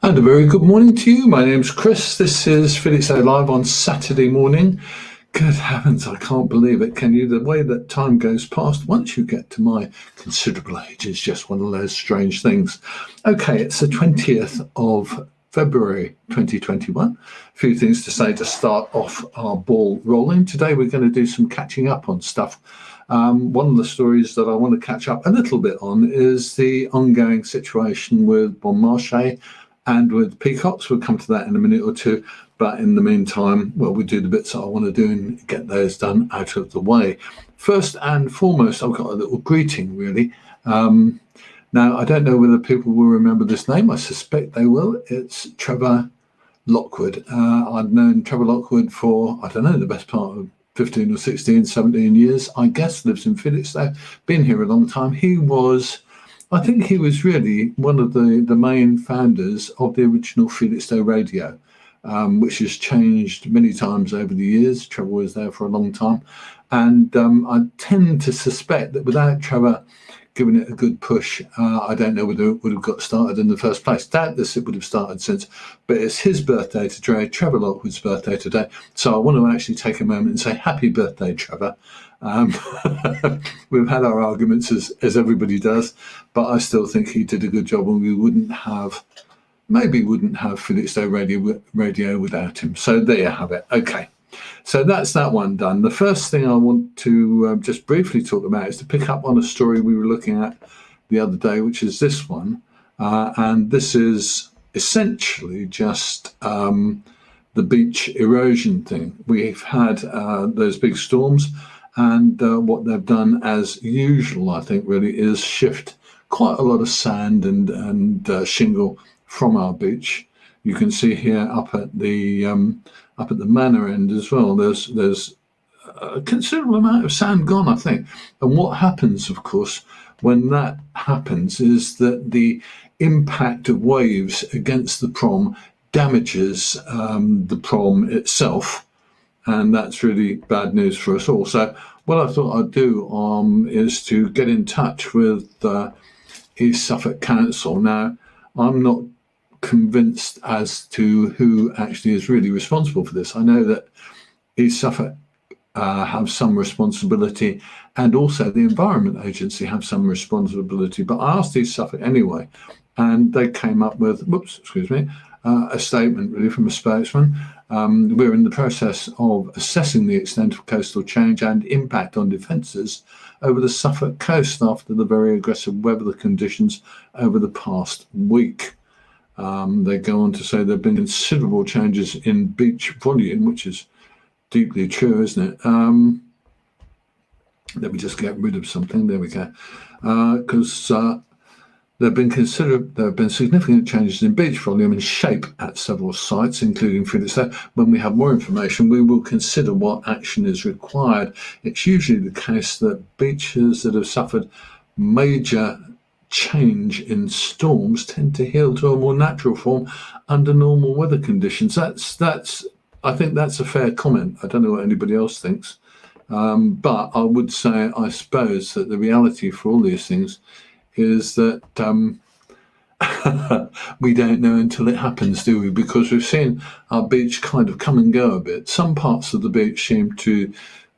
And a very good morning to you. My name's Chris. This is Felixstowe Live on Saturday morning. Good heavens, I can't believe it, can you? The way that time goes past once you get to my considerable age is just one of those strange things. Okay, it's the 20th of February 2021. A few things to say to start off our ball rolling. Today we're going to do some catching up on stuff. One of the stories that I want to catch up a little bit on is the ongoing situation with Bonmarche and with Peacocks. We'll come to that in a minute or two. But in the meantime, well, we do the bits that I want to do and get those done out of the way. First and foremost, I've got a little greeting, really. Now, I don't know whether people will remember this name. I suspect they will. It's Trevor Lockwood. I've known Trevor Lockwood for, I don't know, the best part of 15 or 16, 17 years, I guess. Lives in Felixstowe. Been here a long time. I think he was really one of the main founders of the original Felixstowe Radio, which has changed many times over the years. Trevor was there for a long time. And I tend to suspect that without Trevor giving it a good push, I don't know whether it would have got started in the first place. Doubtless it would have started since, but it's his birthday today, Trevor Lockwood's birthday today. So I want to actually take a moment and say happy birthday, Trevor. We've had our arguments as everybody does, but I still think he did a good job, and we wouldn't have Felixstowe Radio without him. So there you have it. Okay. So that's that one done. The first thing I want to just briefly talk about is to pick up on a story we were looking at the other day, which is this one. And this is essentially just the beach erosion thing. We've had those big storms, and what they've done, as usual, I think, really, is shift quite a lot of sand and shingle from our beach. You can see here up at the manor end as well, there's a considerable amount of sand gone, I think. And what happens, of course, when that happens is that the impact of waves against the prom damages the prom itself, and that's really bad news for us all. So what I thought I'd do is to get in touch with East Suffolk Council. Now, I'm not convinced as to who actually is really responsible for this. I know that East Suffolk have some responsibility, and also the Environment Agency have some responsibility, but I asked East Suffolk anyway, and they came up with a statement really from a spokesman. We're in the process of assessing the extent of coastal change and impact on defences over the Suffolk coast after the very aggressive weather conditions over the past week. They go on to say there have been considerable changes in beach volume, which is deeply true, isn't it? Let me just get rid of something. There we go. Because there have been significant changes in beach volume and shape at several sites, including Felixstowe. When we have more information, we will consider what action is required. It's usually the case that beaches that have suffered major change in storms tend to heal to a more natural form under normal weather conditions. I think that's a fair comment. I don't know what anybody else thinks, but I would say, I suppose, that the reality for all these things is that we don't know until it happens, do we? Because we've seen our beach kind of come and go a bit. Some parts of the beach seem to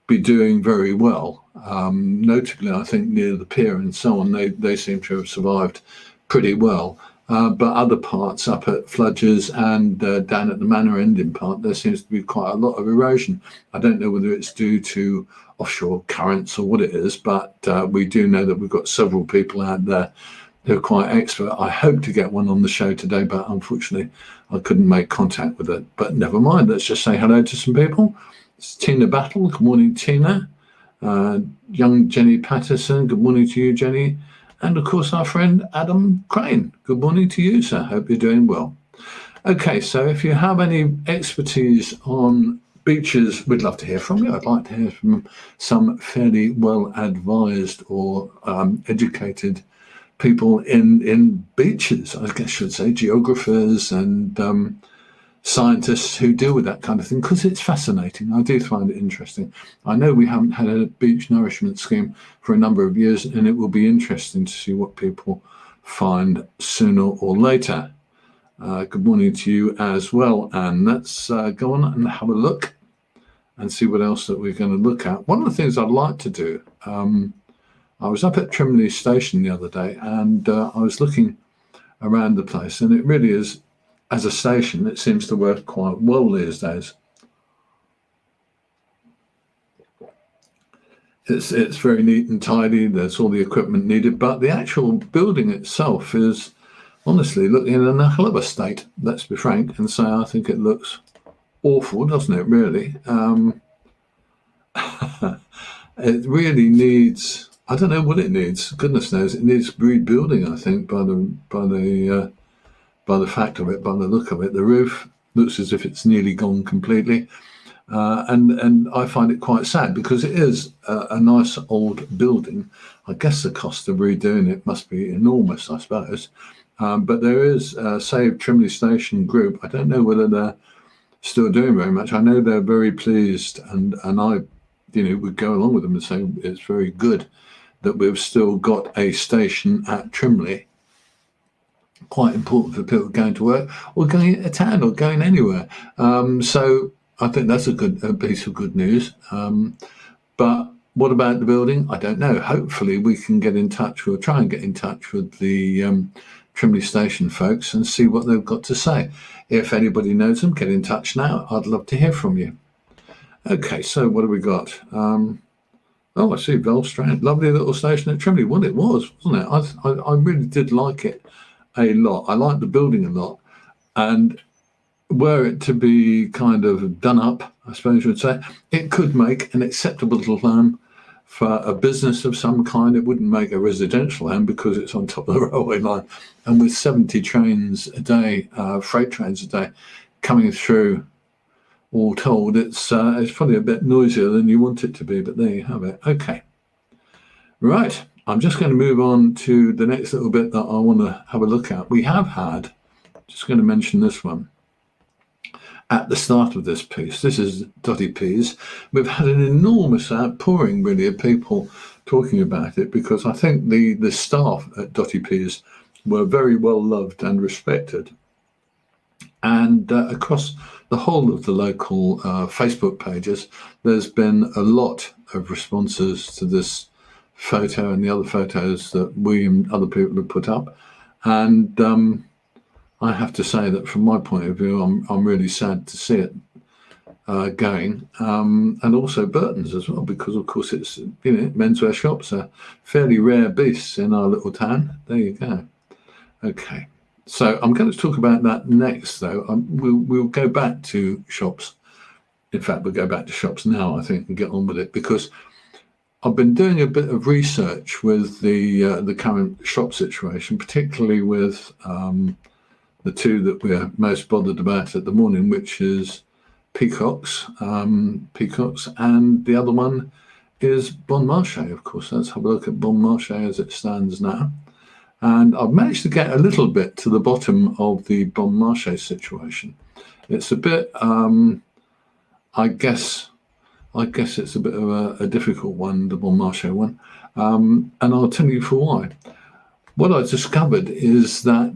be doing very well. Notably, I think near the pier and so on, they seem to have survived pretty well. But other parts up at Fludgers and down at the manor end in part, there seems to be quite a lot of erosion. I don't know whether it's due to offshore currents or what it is, but we do know that we've got several people out there who are quite expert. I hope to get one on the show today, but unfortunately I couldn't make contact with it. But never mind, let's just say hello to some people. It's Tina Battle. Good morning, Tina. Young Jenny Patterson. Good morning to you, Jenny. And of course, our friend Adam Crane. Good morning to you, sir. Hope you're doing well. Okay, so if you have any expertise on beaches, we'd love to hear from you. I'd like to hear from some fairly well-advised or educated people in beaches, I guess I should say, geographers and scientists who deal with that kind of thing, because it's fascinating. I do find it interesting. I know we haven't had a beach nourishment scheme for a number of years, and it will be interesting to see what people find sooner or later. Good morning to you as well, Anne. Let's go on and have a look and see what else that we're going to look at. One of the things I'd like to do, I was up at Trimley station the other day, and I was looking around the place, and it really is, as a station, it seems to work quite well these days. It's very neat and tidy. There's all the equipment needed, but the actual building itself is honestly looking in a hell of a state, let's be frank, and say I think it looks awful, doesn't it, really? It really needs, I don't know what it needs, goodness knows, it needs rebuilding, I think, by the fact of it, by the look of it. The roof looks as if it's nearly gone completely. And I find it quite sad because it is a nice old building. I guess the cost of redoing it must be enormous, I suppose. But there is Save Trimley Station Group. I don't know whether they're still doing very much. I know they're very pleased, and I, would go along with them and say it's very good that we've still got a station at Trimley. Quite important for people going to work or going into town or going anywhere. So I think that's a piece of good news. But what about the building? I don't know. Hopefully we can get in touch. We'll try and get in touch with the Trimley Station folks and see what they've got to say. If anybody knows them, get in touch now. I'd love to hear from you. Okay, so what have we got? I see Val Strand. Lovely little station at Trimley. Well, it was, wasn't it? I really did like it a lot. I liked the building a lot. And were it to be kind of done up, I suppose you would say, it could make an acceptable little home for a business of some kind. It wouldn't make a residential home because it's on top of the railway line. And with 70 trains a day, freight trains a day, coming through, all told, it's probably a bit noisier than you want it to be, but there you have it. Okay. Right. I'm just going to move on to the next little bit that I want to have a look at. We have had, just going to mention this one, at the start of this piece. This is Dotty Peas. We've had an enormous outpouring, really, of people talking about it because I think the staff at Dotty Peas were very well loved and respected. And across the whole of the local Facebook pages, there's been a lot of responses to this photo and the other photos that we and other people have put up. And I have to say that from my point of view, I'm really sad to see it going, and also Burton's as well, because of course it's menswear shops are fairly rare beasts in our little town. There you go. Okay, so I'm going to talk about that next, though. We'll go back to shops. In fact, we'll go back to shops now, I think, and get on with it, because I've been doing a bit of research with the current shop situation, particularly with the two that we're most bothered about at the morning, which is Peacocks, and the other one is Bonmarche, of course. Let's have a look at Bonmarche as it stands now. And I've managed to get a little bit to the bottom of the Bonmarche situation. It's a bit, I guess it's a bit of a difficult one, the Bonmarche one. And I'll tell you for why. What I discovered is that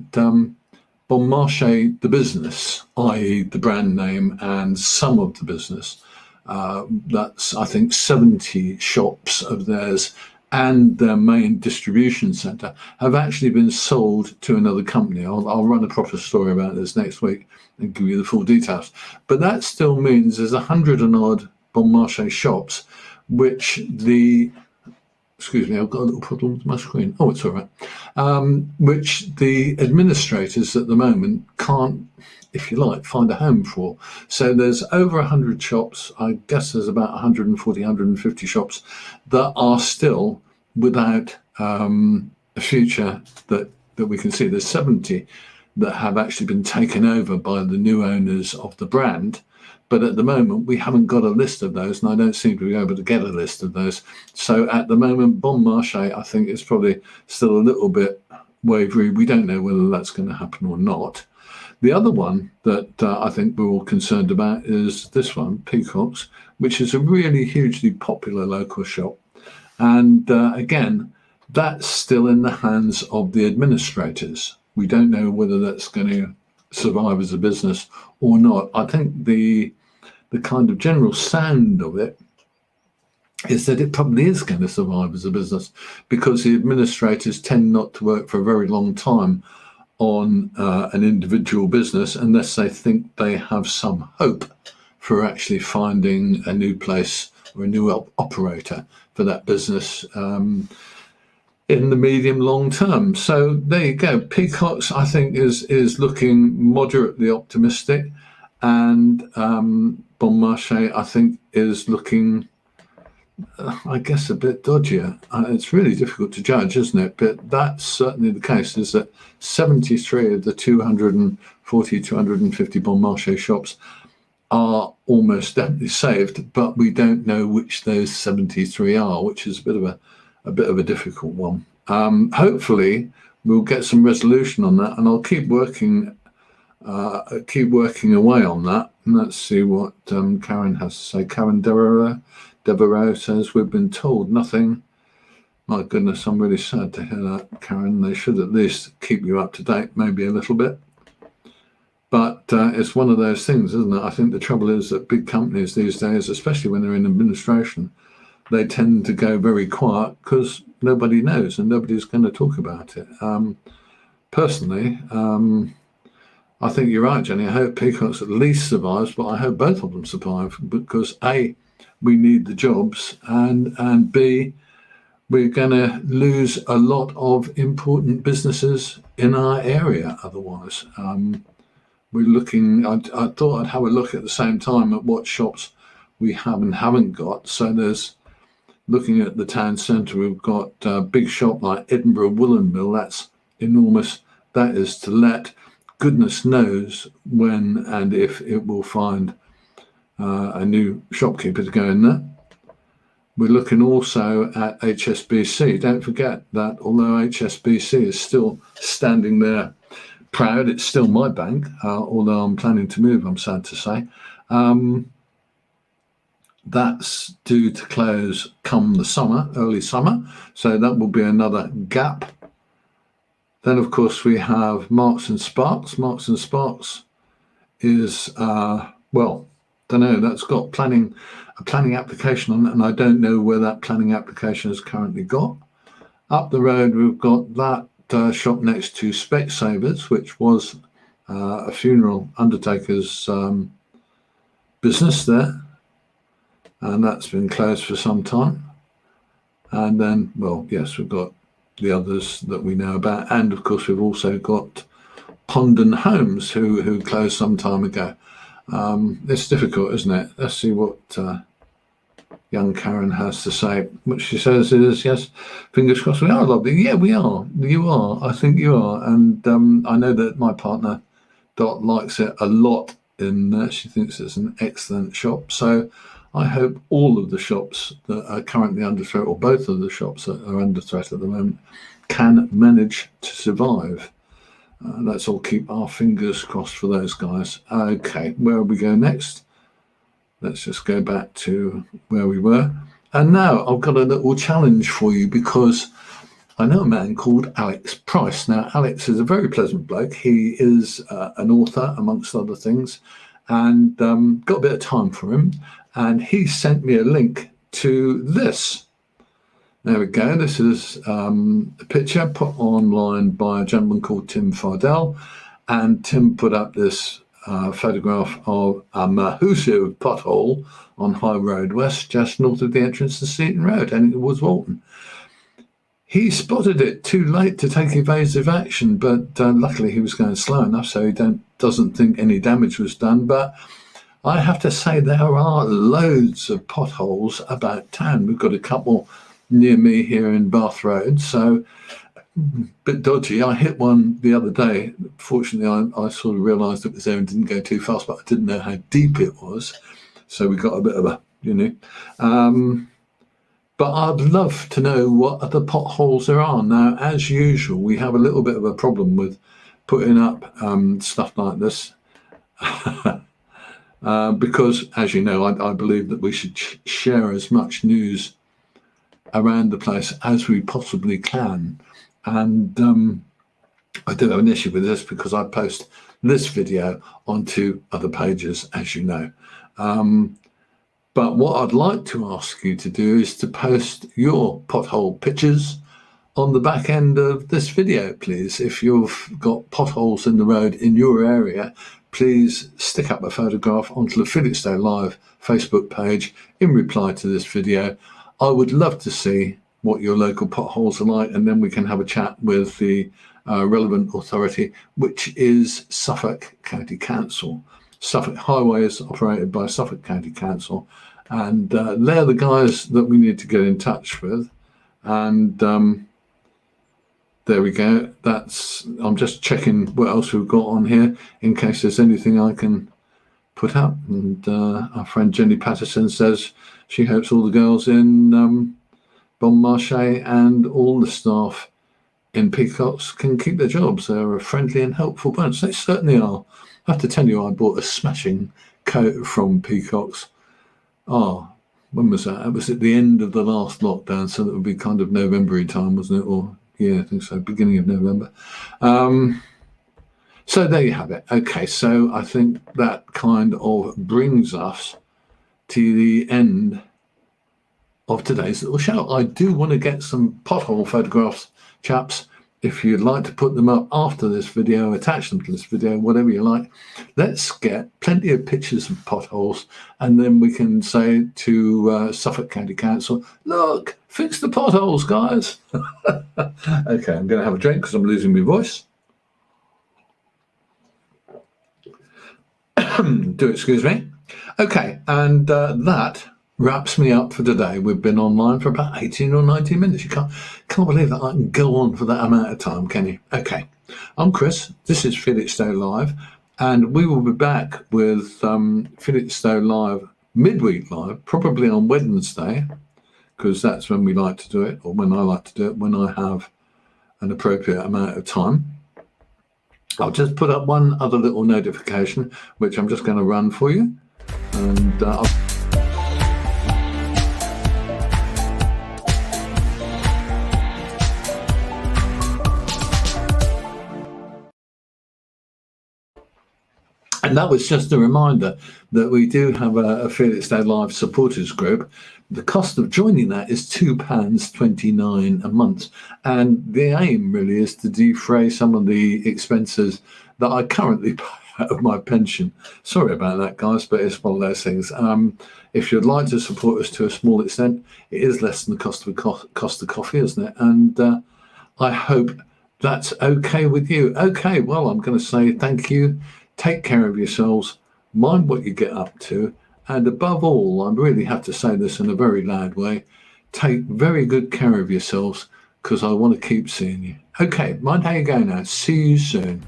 Bonmarche, the business, i.e. the brand name and some of the business, that's, I think, 70 shops of theirs and their main distribution centre have actually been sold to another company. I'll run a proper story about this next week and give you the full details. But that still means there's 100 and odd Bonmarche shops, which excuse me, I've got a little problem with my screen. Oh, it's all right. Which the administrators at the moment can't, if you like, find a home for. So there's over 100 shops. I guess there's about 140, 150 shops that are still without a future that we can see. There's 70 that have actually been taken over by the new owners of the brand. But at the moment, we haven't got a list of those, and I don't seem to be able to get a list of those. So at the moment, Bonmarche, I think, is probably still a little bit wavery. We don't know whether that's going to happen or not. The other one that I think we're all concerned about is this one, Peacocks, which is a really hugely popular local shop. And again, that's still in the hands of the administrators. We don't know whether that's going to survive as a business or not. I think the kind of general sound of it is that it probably is going to survive as a business, because the administrators tend not to work for a very long time on an individual business unless they think they have some hope for actually finding a new place or a new operator for that business in the medium long term. So there you go. Peacocks, I think, is looking moderately optimistic, and Bonmarche, I think, is looking, I guess, a bit dodgier. It's really difficult to judge, isn't it? But that's certainly the case, is that 73 of the 240, 250 Bonmarche shops are almost definitely saved, but we don't know which those 73 are, which is a bit of a difficult one. Hopefully we'll get some resolution on that, and I'll keep working away on that. And let's see what Karen has to say. Karen Devereaux says, we've been told nothing. My goodness, I'm really sad to hear that, Karen. They should at least keep you up to date, maybe a little bit. But it's one of those things, isn't it? I think the trouble is that big companies these days, especially when they're in administration, they tend to go very quiet because nobody knows and nobody's going to talk about it. Personally, I think you're right, Jenny. I hope Peacocks at least survives, but I hope both of them survive, because A, we need the jobs, and B, we're going to lose a lot of important businesses in our area otherwise. We're looking, I thought I'd have a look at the same time at what shops we have and haven't got. So there's, looking at the town centre, we've got a big shop like Edinburgh Woolen Mill. That's enormous. That is to let. Goodness knows when and if it will find a new shopkeeper to go in there. We're looking also at HSBC. Don't forget that although HSBC is still standing there proud, it's still my bank, although I'm planning to move, I'm sad to say. That's due to close come the summer, early summer, so that will be another gap. Then, of course, we have Marks and Sparks. Marks and Sparks is, well, don't know, that's got a planning application on it, and I don't know where that planning application is currently got. Up the road, we've got that shop next to Specsavers, which was a funeral undertaker's business there, and that's been closed for some time. And then, well, yes, we've got the others that we know about, and of course we've also got Pondon Homes, who closed some time ago. It's difficult, isn't it? Let's see what young Karen has to say. What she says is, yes, fingers crossed, we are lovely. Yeah, we are. You are. I think you are. And I know that my partner Dot likes it a lot in there. She thinks it's an excellent shop. So I hope all of the shops that are currently under threat, or both of the shops that are under threat at the moment, can manage to survive. Let's all keep our fingers crossed for those guys. Okay, where we go next? Let's just go back to where we were. And now I've got a little challenge for you, because I know a man called Alex Price. Now, Alex is a very pleasant bloke. He is an author, amongst other things, and got a bit of time for him. And he sent me a link to this. There we go. This is a picture put online by a gentleman called Tim Fardell. And Tim put up this photograph of a massive pothole on High Road West, just north of the entrance to Seaton Road, and it was Walton. He spotted it too late to take evasive action, but luckily he was going slow enough, so he doesn't think any damage was done. But I have to say, there are loads of potholes about town. We've got a couple near me here in Bath Road, so a bit dodgy. I hit one the other day. Fortunately, I sort of realised it was there and didn't go too fast, but I didn't know how deep it was. So we got a bit of a, but I'd love to know what other potholes there are. Now, as usual, we have a little bit of a problem with putting up stuff like this. Because, as you know, I believe that we should share as much news around the place as we possibly can. And I do have an issue with this because I post this video onto other pages, as you know. But what I'd like to ask you to do is to post your pothole pictures on the back end of this video, please. If you've got potholes in the road in your area, please stick up a photograph onto the Felixstowe Live Facebook page in reply to this video. I would love to see what your local potholes are like, and then we can have a chat with the relevant authority, which is Suffolk County Council. Suffolk Highway is operated by Suffolk County Council, and they're the guys that we need to get in touch with. And there we go. I'm just checking what else we've got on here in case there's anything I can put up. And our friend Jenny Patterson says she hopes all the girls in Bonmarche and all the staff in Peacocks can keep their jobs. They're a friendly and helpful bunch. They certainly are. I have to tell you, I bought a smashing coat from Peacocks. When was that? It was at the end of the last lockdown, so that would be kind of November-y time, wasn't it? Or yeah, I think so, beginning of November. So there you have it. Okay, so I think that kind of brings us to the end of today's little show. I do want to get some pothole photographs, chaps. If you'd like to put them up after this video, attach them to this video, whatever you like. Let's get plenty of pictures of potholes, and then we can say to Suffolk County Council, look, fix the potholes, guys. Okay, I'm going to have a drink because I'm losing my voice. Do excuse me. Okay, and that wraps me up for today. We've been online for about 18 or 19 minutes. You can't believe that I can go on for that amount of time, can you? Okay, I'm Chris. This is Felixstowe Live, and we will be back with Felixstowe Live, midweek live, probably on Wednesday, because that's when we like to do it, or when I like to do it, when I have an appropriate amount of time. I'll just put up one other little notification, which I'm just going to run for you, and And that was just a reminder that we do have a Felixstowe Live supporters group. The cost of joining that is £2.29 a month. And the aim really is to defray some of the expenses that I currently pay out of my pension. Sorry about that, guys, but it's one of those things. If you'd like to support us to a small extent, it is less than the cost of coffee, isn't it? And I hope that's okay with you. Okay, well, I'm going to say thank you. Take care of yourselves, mind what you get up to, and above all, I really have to say this in a very loud way, take very good care of yourselves, because I want to keep seeing you. Okay, mind how you go now. See you soon.